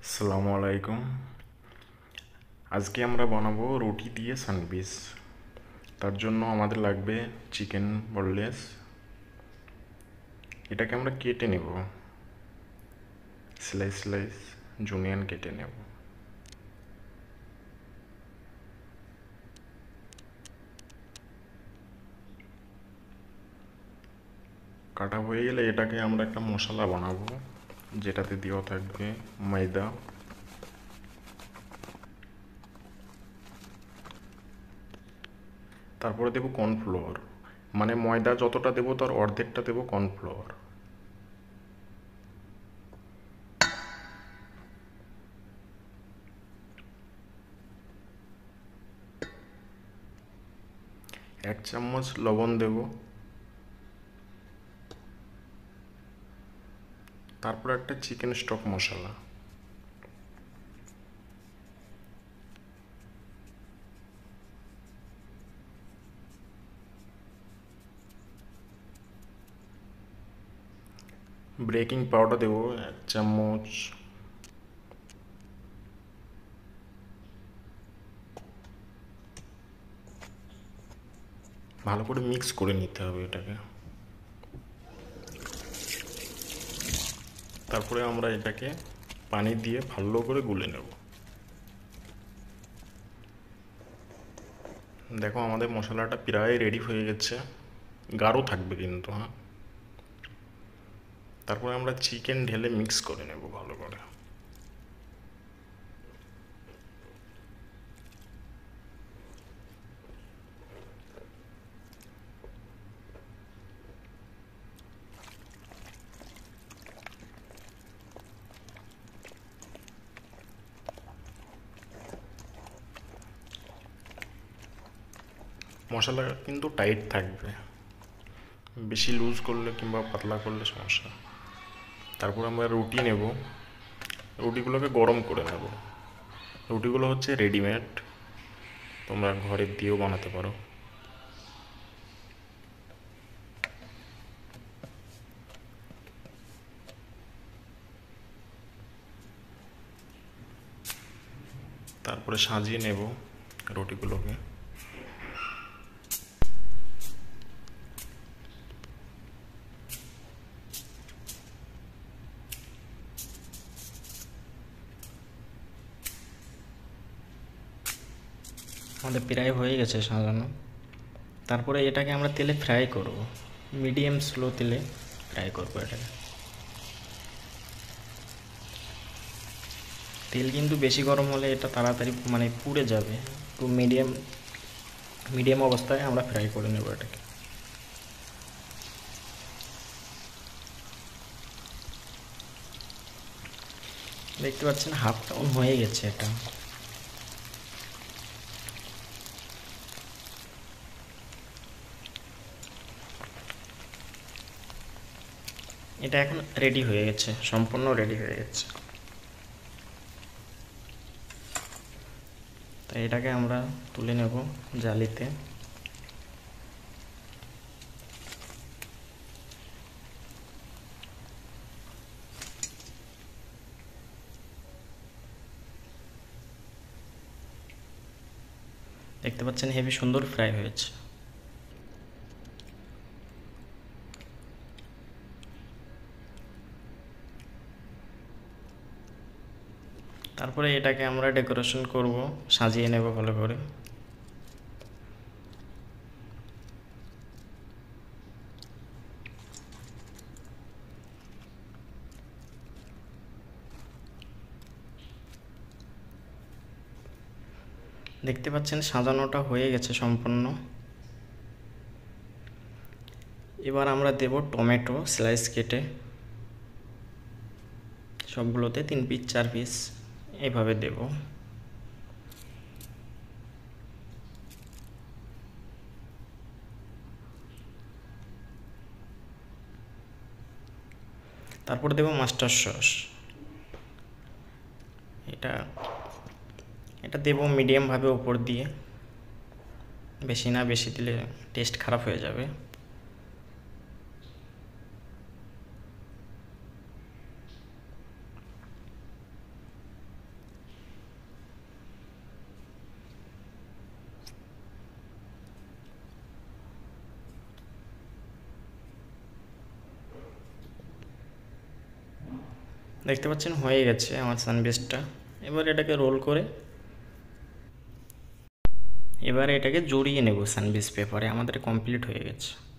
আসসালামু আলাইকুম। আজকে আমরা বানাবো রুটি দিয়ে স্যান্ডউইচ। তার জন্য আমাদের লাগবে চিকেন বনলেস। এটাকে আমরা কেটে নেব, স্লাইস স্লাইস জুনিয়ন কেটে নেব। কাটা হয়ে গেলে এটাকে আমরা একটা মশলা বানাবো, যেটাতে দেওয়া থাকবে ময়দা, তারপরে দেবো কর্নফ্লোর, মানে ময়দা যতটা দেবো তার অর্ধেকটা দেবো কর্নফ্লোর। এক চামচ লবণ দেব, তারপর একটা চিকেন স্টক মশলা, বেকিং পাউডার দেবো 1 চামচ, ভালো করে মিক্স করে নিতে হবে এটাকে। তারপরে আমরা এটাকে পানি দিয়ে ভালো করে গুলে নেব। দেখো আমাদের মশলাটা প্রায় রেডি হয়ে গেছে, গাঢ় থাকবে কিন্তু। হ্যাঁ, তারপরে আমরা চিকেন ঢেলে মিক্স করে নেব ভালো করে। মশলা কিন্তু টাইট থাকবে, বেশি লুজ করলে কিংবা পাতলা করলে সমস্যা। তারপর আমরা রুটি নেব, রুটিগুলোকে গরম করে নেব। রুটিগুলো হচ্ছে রেডিমেড, তোমরা ঘরে দিয়েও বানাতে পারো। তারপরে সাজিয়ে নেব রুটিগুলোকে। আমাদের প্রায় হয়ে গেছে সাজানো। তারপরে এটাকে আমরা তেলে ফ্রাই করব, মিডিয়াম স্লো তেলে ফ্রাই করব এটাকে। তেল কিন্তু বেশি গরম হলে এটা তাড়াতাড়ি পুড়ে যাবে। একটু মিডিয়াম অবস্থায় আমরা ফ্রাই করে নেব এটাকে। দেখতে পাচ্ছেন হাফ টাউন হয়ে গেছে এটা। এটা এখন রেডি হয়ে গেছে, সম্পূর্ণ রেডি হয়ে গেছে। তাই এটাকে আমরা তুলে নেব জালিতে। দেখতে পাচ্ছেন হেভি সুন্দর ফ্রাই হয়েছে। তারপরে এটাকে আমরা ডেকোরেশন করব, সাজিয়ে নেব ভালো করে। দেখতে পাচ্ছেন সাজানোটা হয়ে গেছে সম্পূর্ণ। এবার আমরা দেব টমেটো স্লাইস কেটে, সবগুলোতে 3 পিস 4 পিস এইভাবে দেব। তারপর দেব মাস্টার সস। এটা এটা দেব মিডিয়ামভাবে উপর দিয়ে, বেশি না, বেশি দিলে টেস্ট খারাপ হয়ে যাবে। দেখতে পাচ্ছেন হয়ে গেছে আমার স্যান্ডউইচটা। এবার এটাকে রোল করে এবারে এটাকে জড়িয়ে নেব স্যান্ডউইচ পেপারে। আমাদের কমপ্লিট হয়ে গেছে।